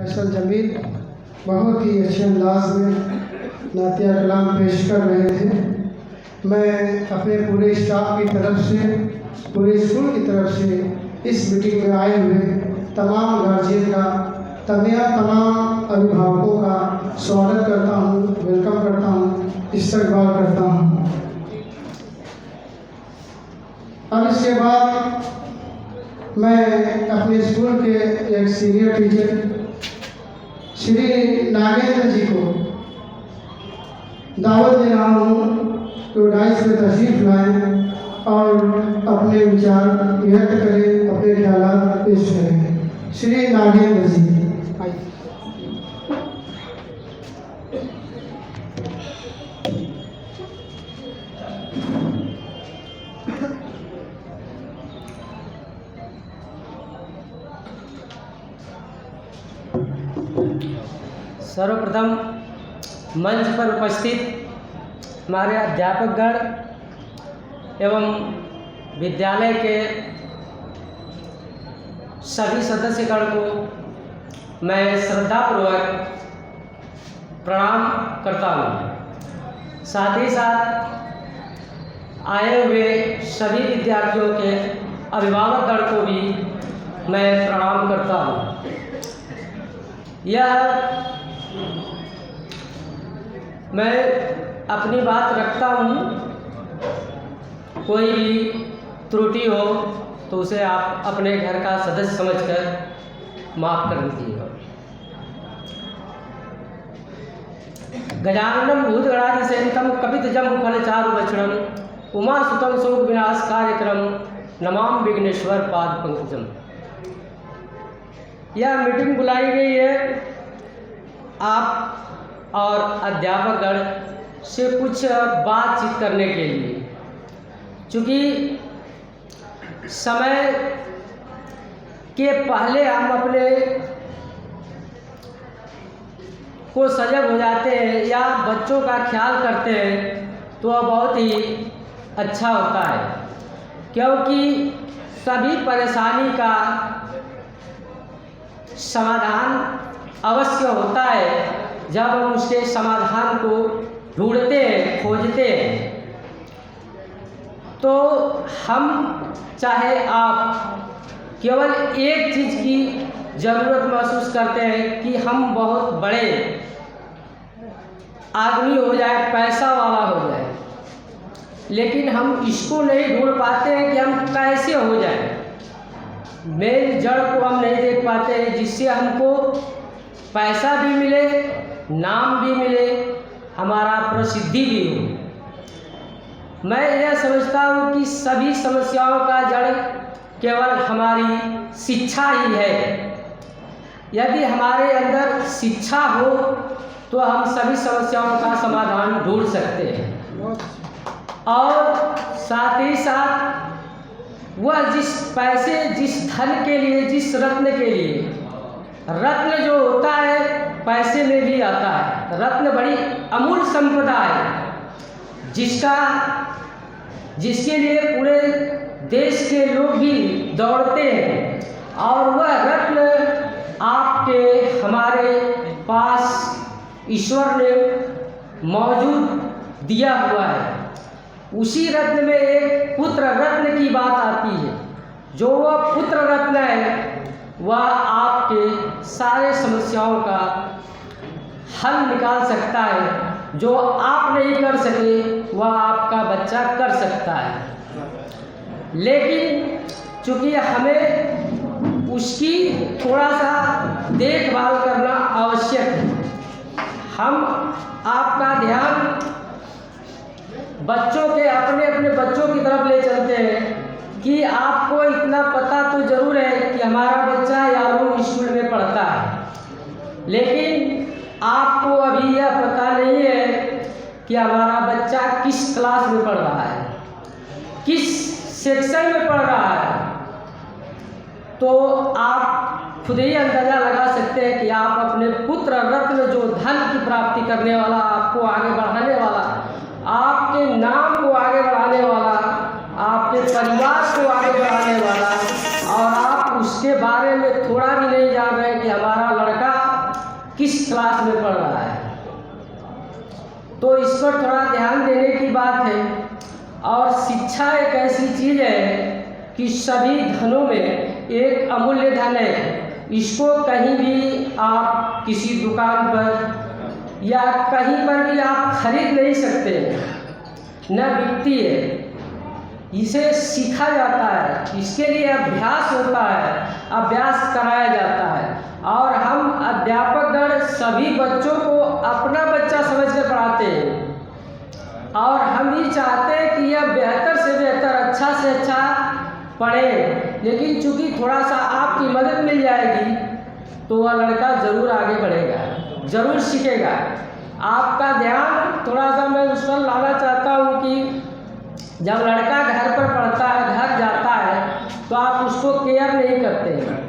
फैसल जमील बहुत ही अच्छे अंदाज में नातिया कलाम पेश कर रहे थे। मैं अपने पूरे स्टाफ की तरफ से, पूरे स्कूल की तरफ से इस मीटिंग में आए हुए तमाम गार्जियन का, तमाम अभिभावकों का स्वागत करता हूँ, वेलकम करता हूँ, इस्तकबाल करता हूँ। अब इसके बाद मैं अपने स्कूल के एक सीनियर टीचर श्री नागेंद्र जी को दावत दे रहा हूँ तो डाइस में तशरीफ लाएं और अपने विचार व्यक्त करें, अपने ख्यालात पेश करें। श्री नागेंद्र जी आइए। सर्वप्रथम मंच पर उपस्थित हमारे अध्यापकगण एवं विद्यालय के सभी सदस्यगण को मैं श्रद्धापूर्वक प्रणाम करता हूँ। साथ ही साथ आए हुए सभी विद्यार्थियों के अभिभावकगण को भी मैं प्रणाम करता हूँ। यह मैं अपनी बात रखता हूँ, कोई भी त्रुटि हो तो उसे आप अपने घर का सदस्य समझकर माफ़ कर दीजिएगा। गजाननम भूतगणाधिसेवितं कपितजम्बुफलचारुभक्षणं उमासुतं शोकविनाश कार्यक्रम नमामि विघ्नेश्वर पाद पंकजम। यह मीटिंग बुलाई गई है आप और अध्यापकगण से कुछ बातचीत करने के लिए। चूँकि समय के पहले हम अपने को सजग हो जाते हैं या बच्चों का ख्याल करते हैं तो वह बहुत ही अच्छा होता है, क्योंकि सभी परेशानी का समाधान अवश्य होता है जब हम उसके समाधान को ढूंढते हैं, खोजते हैं। तो हम चाहे आप केवल एक चीज़ की ज़रूरत महसूस करते हैं कि हम बहुत बड़े आदमी हो जाए, पैसा वाला हो जाए, लेकिन हम इसको नहीं ढूंढ पाते हैं कि हम कैसे हो जाए। मेन जड़ को हम नहीं देख पाते हैं जिससे हमको पैसा भी मिले, नाम भी मिले, हमारा प्रसिद्धि भी हो। मैं यह समझता हूँ कि सभी समस्याओं का जड़ केवल हमारी शिक्षा ही है। यदि हमारे अंदर शिक्षा हो तो हम सभी समस्याओं का समाधान ढूंढ सकते हैं। और साथ ही साथ वह जिस पैसे, जिस धन के लिए, जिस रत्न के लिए, रत्न जो होता है पैसे में भी आता है। रत्न बड़ी अमूल्य संपदा है जिसके लिए पूरे देश के लोग भी दौड़ते हैं, और वह रत्न आपके हमारे पास ईश्वर ने मौजूद दिया हुआ है। उसी रत्न में एक पुत्र रत्न की बात आती है। जो वह पुत्र रत्न है वह आपके सारे समस्याओं का हल निकाल सकता है। जो आप नहीं कर सके वह आपका बच्चा कर सकता है। लेकिन चूँकि हमें उसकी थोड़ा सा देखभाल करना आवश्यक है। हम आपका ध्यान बच्चों के अपने बच्चों की तरफ ले चलते हैं कि आपको इतना पता तो जरूर है कि हमारा बच्चा यारों स्कूल में पढ़ता है, लेकिन आपको अभी यह पता नहीं है कि हमारा बच्चा किस क्लास में पढ़ रहा है, किस सेक्शन में पढ़ रहा है। तो आप खुद ही अंदाज़ा लगा सकते हैं कि आप अपने पुत्र रत्न, जो धन की प्राप्ति करने वाला, आपको आगे बढ़ाने वाला, आपके नाम को आगे बढ़ाने वाला, आपके परिवार को आगे बढ़ाने वाला, और आप उसके बारे में थोड़ा भी नहीं जान रहे कि हमारा लड़का किस क्लास में पढ़ रहा है। तो इस पर थोड़ा ध्यान देने की बात है। और शिक्षा एक ऐसी चीज़ है कि सभी धनों में एक अमूल्य धन है। इसको कहीं भी आप किसी दुकान पर या कहीं पर भी आप खरीद नहीं सकते, न बिकती है। इसे सीखा जाता है, इसके लिए अभ्यास होता है, अभ्यास कराया जाता है। और हम अध्यापकगण सभी बच्चों को अपना बच्चा समझकर पढ़ाते हैं और हम ही चाहते हैं कि यह बेहतर से बेहतर, अच्छा से अच्छा पढ़े। लेकिन चूंकि थोड़ा सा आपकी मदद मिल जाएगी तो वह लड़का ज़रूर आगे बढ़ेगा, ज़रूर सीखेगा। आपका ध्यान थोड़ा सा मैं उस पर लाना चाहता हूँ कि जब लड़का घर पर पढ़ता है, घर जाता है, तो आप उसको केयर नहीं करते हैं।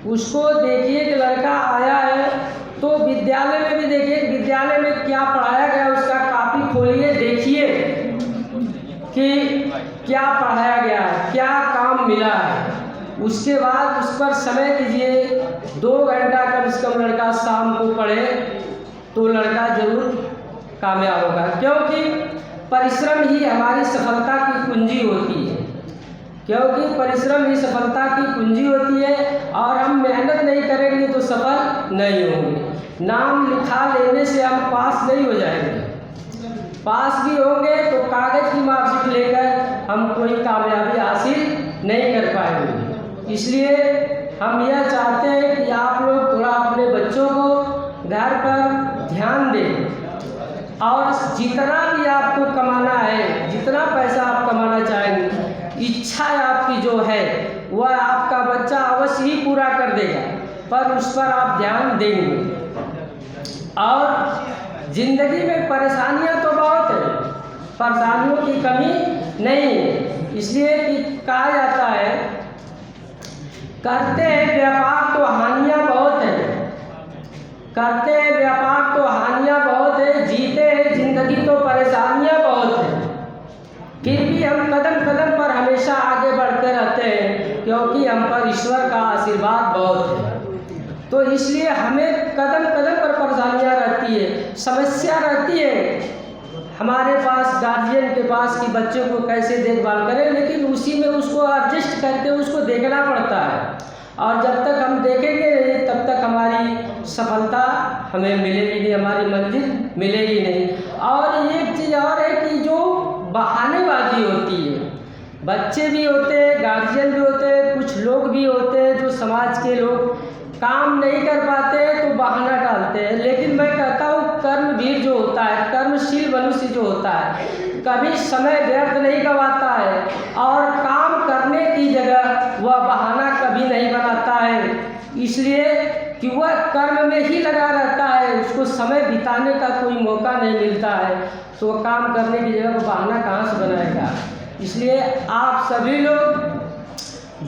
उसको देखिए कि लड़का आया है तो विद्यालय में भी देखिए विद्यालय में क्या पढ़ाया गया, उसका कॉपी खोलिए, देखिए कि क्या पढ़ाया गया है, क्या काम मिला है। उसके बाद उस पर समय दीजिए। 2 घंटा कम से कम लड़का शाम को पढ़े तो लड़का ज़रूर कामयाब होगा, क्योंकि परिश्रम ही हमारी सफलता की कुंजी होती है। क्योंकि परिश्रम ही सफलता की कुंजी होती है और हम मेहनत नहीं करेंगे तो सफल नहीं होंगे। नाम लिखा लेने से हम पास नहीं हो जाएंगे। पास भी होंगे तो कागज़ की मार्कशीट लेकर हम कोई कामयाबी हासिल नहीं कर पाएंगे। इसलिए हम यह चाहते हैं कि आप लोग थोड़ा अपने बच्चों को घर पर ध्यान दें और जितना भी आपको कमाना है, जितना पैसा आप कमाना चाहेंगे, इच्छा आपकी जो है वह आपका बच्चा अवश्य ही पूरा कर देगा, पर उस पर आप ध्यान देंगे। और ज़िंदगी में परेशानियां तो बहुत है, परेशानियों की कमी नहीं है। इसलिए कि कहा जाता है, करते हैं व्यापार तो हानियां बहुत हैं, करते हैं व्यापार तो हानियां बहुत है, जीते हैं जिंदगी तो परेशानियां बहुत हैं। फिर भी हम कदम कदम पर हमेशा आगे बढ़ते रहते हैं, क्योंकि हम पर ईश्वर का आशीर्वाद बहुत है। तो इसलिए हमें कदम कदम पर परेशानियां रहती है, समस्या रहती है हमारे पास, गार्जियन के पास कि बच्चों को कैसे देखभाल करें, लेकिन उसी में उसको एडजस्ट करके उसको देखना पड़ता है। और जब तक हम देखेंगे नहीं तब तक हमारी सफलता हमें मिलेगी नहीं, हमारी मंजिल मिलेगी नहीं। और एक चीज़ और है कि जो बहानेबाजी होती है, बच्चे भी होते हैं, गार्जियन भी होते हैं, कुछ लोग भी होते हैं जो समाज के लोग काम नहीं कर पाते हैं तो बहाना डालते हैं। लेकिन मैं कहता हूँ कर्मवीर जो होता है, कर्मशील मनुष्य जो होता है, कभी समय व्यर्थ नहीं गंवाता है और काम करने की जगह वह बहाना कभी नहीं बनाता है, इसलिए कि वह कर्म में ही लगा रहता है, उसको समय बिताने का कोई मौका नहीं मिलता है, तो वह काम करने की जगह वो बहाना कहाँ से बनाएगा। इसलिए आप सभी लोग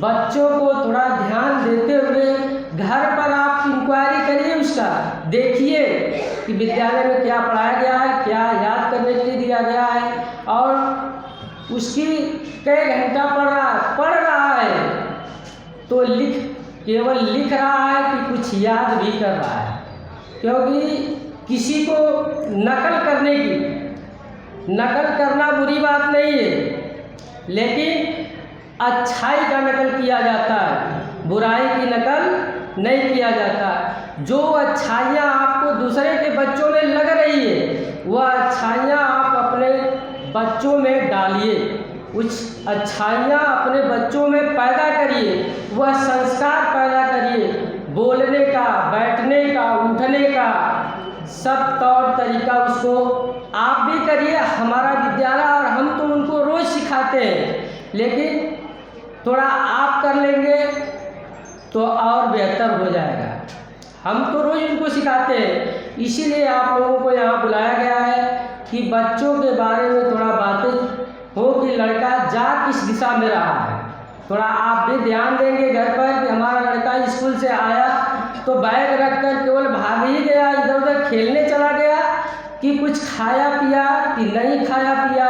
बच्चों को थोड़ा ध्यान देते हुए घर पर आप इंक्वायरी करिए, उसका देखिए कि विद्यालय में क्या पढ़ाया गया है, क्या याद करने के लिए दिया गया है और उसकी कई घंटा पढ़ रहा है तो केवल लिख रहा है कि कुछ याद भी कर रहा है। क्योंकि किसी को नकल करना बुरी बात नहीं है, लेकिन अच्छाई का नकल किया जाता है, बुराई की नकल नहीं किया जाता। जो अच्छाइयाँ आपको दूसरे के बच्चों में लग रही है वह अच्छाइयाँ आप अपने बच्चों में डालिए, कुछ अच्छाइयाँ अपने बच्चों में पैदा करिए, वह संस्कार पैदा करिए, बोलने का, बैठने का, उठने का सब तौर तरीका उसको आप भी करिए। हमारा विद्यालय और हम तो उनको रोज़ सिखाते हैं, लेकिन थोड़ा आप कर लेंगे तो और बेहतर हो जाएगा। हम तो रोज़ उनको सिखाते हैं, इसीलिए आप लोगों को यहाँ बुलाया गया है कि बच्चों के बारे में थोड़ा बातें हो कि लड़का जा किस दिशा में रहा है। थोड़ा आप भी ध्यान देंगे घर पर कि हमारा लड़का स्कूल से आया तो बैग रखकर केवल भाग ही गया, इधर उधर खेलने चला गया, कि कुछ खाया पिया कि नहीं खाया पिया,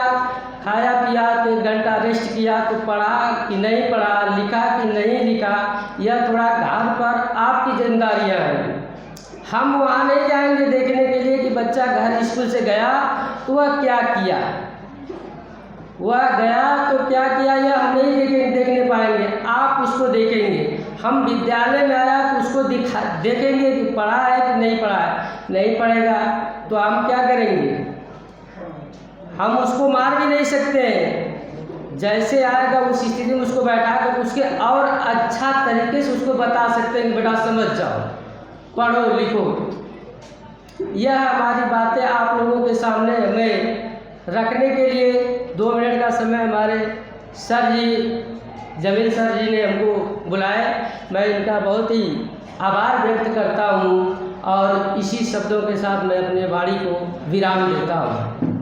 खाया पिया तो 1 घंटा रेस्ट किया तो पढ़ा कि नहीं पढ़ा, लिखा कि नहीं लिखा। यह थोड़ा घर पर आपकी जिम्मेदारियाँ हैं। हम वहाँ नहीं जाएंगे देखने के लिए कि बच्चा घर स्कूल से गया तो वह क्या किया, वह गया तो क्या किया यह हम नहीं देखने पाएंगे, आप उसको देखेंगे। हम विद्यालय में आया तो उसको देखेंगे कि पढ़ा है कि नहीं पढ़ा है, नहीं पढ़ेगा तो हम क्या करेंगे, हम उसको मार भी नहीं सकते हैं। जैसे आएगा उस स्थिति में उसको बैठा कर उसके और अच्छा तरीके से उसको बता सकते हैं कि बेटा समझ जाओ, पढ़ो लिखो। यह हमारी बातें आप लोगों के सामने हमें रखने के लिए 2 मिनट का समय हमारे सर जी जमील सर जी ने हमको बुलाया। मैं इनका बहुत ही आभार व्यक्त करता हूँ और इसी शब्दों के साथ मैं अपने वाणी को विराम देता हूँ।